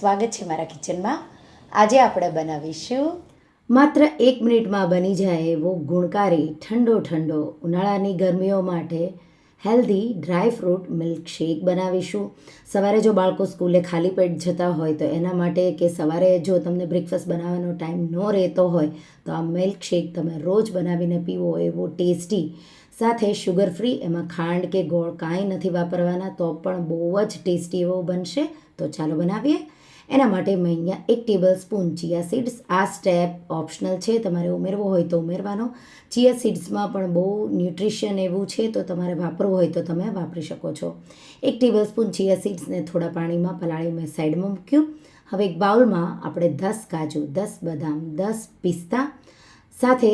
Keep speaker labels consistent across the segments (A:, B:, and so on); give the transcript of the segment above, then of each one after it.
A: સ્વાગત છે મારા કિચનમાં. આજે આપણે બનાવીશું
B: માત્ર 1 મિનિટમાં બની જાય એવો ગુણકારી ઠંડો ઉનાળાની ગરમીઓ માટે હેલ્ધી ડ્રાય ફ્રૂટ મિલ્કશેક બનાવીશું. સવારે જો બાળકો સ્કૂલે ખાલી પેટ જતા હોય તો એના માટે, કે સવારે જો તમને બ્રેકફાસ્ટ બનાવવાનો ટાઈમ ન રહેતો હોય તો આ મિલ્કશેક તમે રોજ બનાવીને પીવો એવો ટેસ્ટી, સાથે શુગર ફ્રી, એમાં ખાંડ કે ગોળ કાંઈ નથી વાપરવાના, તો પણ બહુ જ ટેસ્ટી એવો બનશે. તો ચાલો બનાવીએ. એના માટે મેં અહીંયા 1 ટેબલ સ્પૂન ચિયા સીડ્સ, આ સ્ટેપ ઓપ્શનલ છે, તમારે ઉમેરવો હોય તો ઉમેરવાનો. ચિયા સીડ્સમાં પણ બહુ ન્યુટ્રિશન એવું છે, તો તમારે વાપરવું હોય તો તમે વાપરી શકો છો. 1 ટેબલ સ્પૂન ચિયા સીડ્સને થોડા પાણીમાં પલાળી મેં સાઈડમાં મૂક્યું. હવે એક બાઉલમાં આપણે 10 કાજુ, 10 બદામ, 10 પિસ્તા, સાથે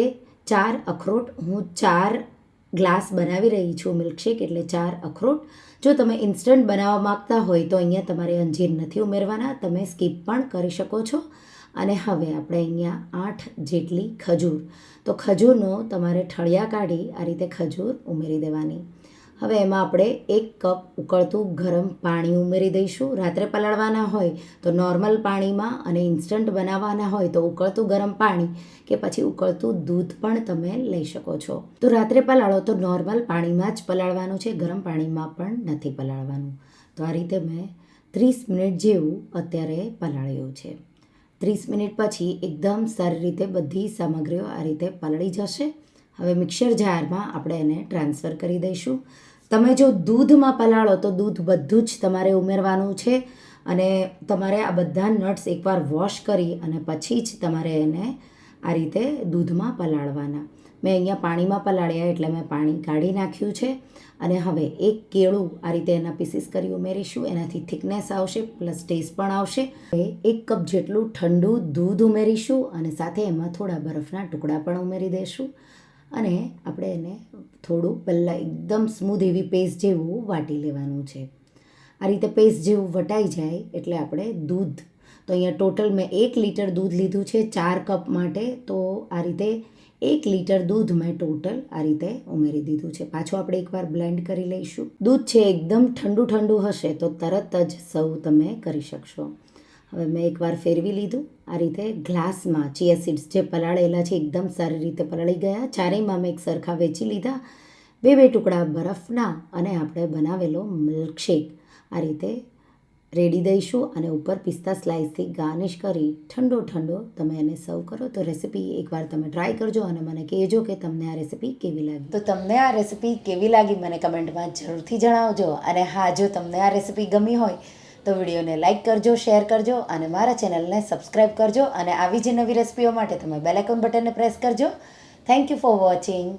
B: 4 અખરોટ. હું 4 ગ્લાસ બનાવી રહી છું મિલ્કશેક, એટલે 4 અખરોટ. જો તમે ઇન્સ્ટન્ટ બનાવવા માગતા હોય તો અહીંયા તમારે અંજીર નથી ઉમેરવાના, તમે સ્કીપ પણ કરી શકો છો. અને હવે આપણે અહીંયા 8 જેટલી ખજૂર, તો ખજૂરનો તમારે ઠળિયા કાઢી આ રીતે ખજૂર ઉમેરી દેવાની. હવે એમાં આપણે 1 કપ ઉકળતું ગરમ પાણી ઉમેરી દઈશું. રાત્રે પલાળવાના હોય તો નોર્મલ પાણીમાં, અને ઇન્સ્ટન્ટ બનાવવાના હોય તો ઉકળતું ગરમ પાણી કે પછી ઉકળતું દૂધ પણ તમે લઈ શકો છો. તો રાત્રે પલાળો તો નોર્મલ પાણીમાં જ પલાળવાનું છે, ગરમ પાણીમાં પણ નથી પલાળવાનું. તો આ રીતે મેં 30 મિનિટ જેવું અત્યારે પલાળ્યું છે. 30 મિનિટ પછી એકદમ સારી રીતે બધી સામગ્રીઓ આ રીતે પલળી જશે. હવે મિક્સર જારમાં આપણે એને ટ્રાન્સફર કરી દઈશું. તમે જો દૂધમાં પલાળો તો દૂધ બધું જ તમારે ઉમેરવાનું છે, અને તમારે આ બધા નટ્સ એકવાર વોશ કરી અને પછી જ તમારે એને આ રીતે દૂધમાં પલાળવાના. મેં અહીંયા પાણીમાં પલાળ્યા એટલે મેં પાણી કાઢી નાખ્યું છે. અને હવે 1 કેળું આ રીતે એના પીસીસ કરી ઉમેરીશું, એનાથી થિકનેસ આવશે પ્લસ ટેસ્ટ પણ આવશે. હવે 1 કપ જેટલું ઠંડુ દૂધ ઉમેરીશું, અને સાથે એમાં થોડા બરફના ટુકડા પણ ઉમેરી દઈશું. અને આપણે એને થોડું પહેલાં એકદમ સ્મૂધ એવી પેસ્ટ જેવું વાટી લેવાનું છે. આ રીતે પેસ્ટ જેવું વટાઈ જાય એટલે આપણે દૂધ, તો અહીંયા ટોટલ મેં 1 લીટર દૂધ લીધું છે 4 કપ માટે, તો આ રીતે 1 લીટર દૂધ મેં ટોટલ આ રીતે ઉમેરી દીધું છે. પાછું આપણે એકવાર બ્લેન્ડ કરી લઈશું. દૂધ છે એકદમ ઠંડુ હશે તો તરત જ સર્વ તમે કરી શકશો. હવે મેં એકવાર ફેરવી લીધું. આ રીતે ગ્લાસમાં ચિયા સીડ્સ જે પલાળેલા છે એકદમ સારી રીતે પલાળી ગયા. ચારેયમાં મેં એક સરખા વેચી લીધા. 2 ટુકડા બરફના, અને આપણે બનાવેલો મિલ્કશેક આ રીતે રેડી દઈશું, અને ઉપર પિસ્તા સ્લાઇસથી ગાર્નિશ કરી ઠંડો તમે એને સર્વ કરો. તો રેસીપી એકવાર તમે ટ્રાય કરજો અને મને કહેજો કે તમને આ રેસીપી કેવી લાગી.
A: તો તમને આ રેસીપી કેવી લાગી મને કમેન્ટમાં જરૂરથી જણાવજો. અને હા, જો તમને આ રેસીપી ગમી હોય તો વિડીયોને લાઇક કરજો, શેર કરજો, અને મારા ચેનલને સબસ્ક્રાઈબ કરજો. અને આવી જ નવી રેસીપીઓ માટે તમે બેલ આઇકોન બટનને પ્રેસ કરજો. Thank you for watching.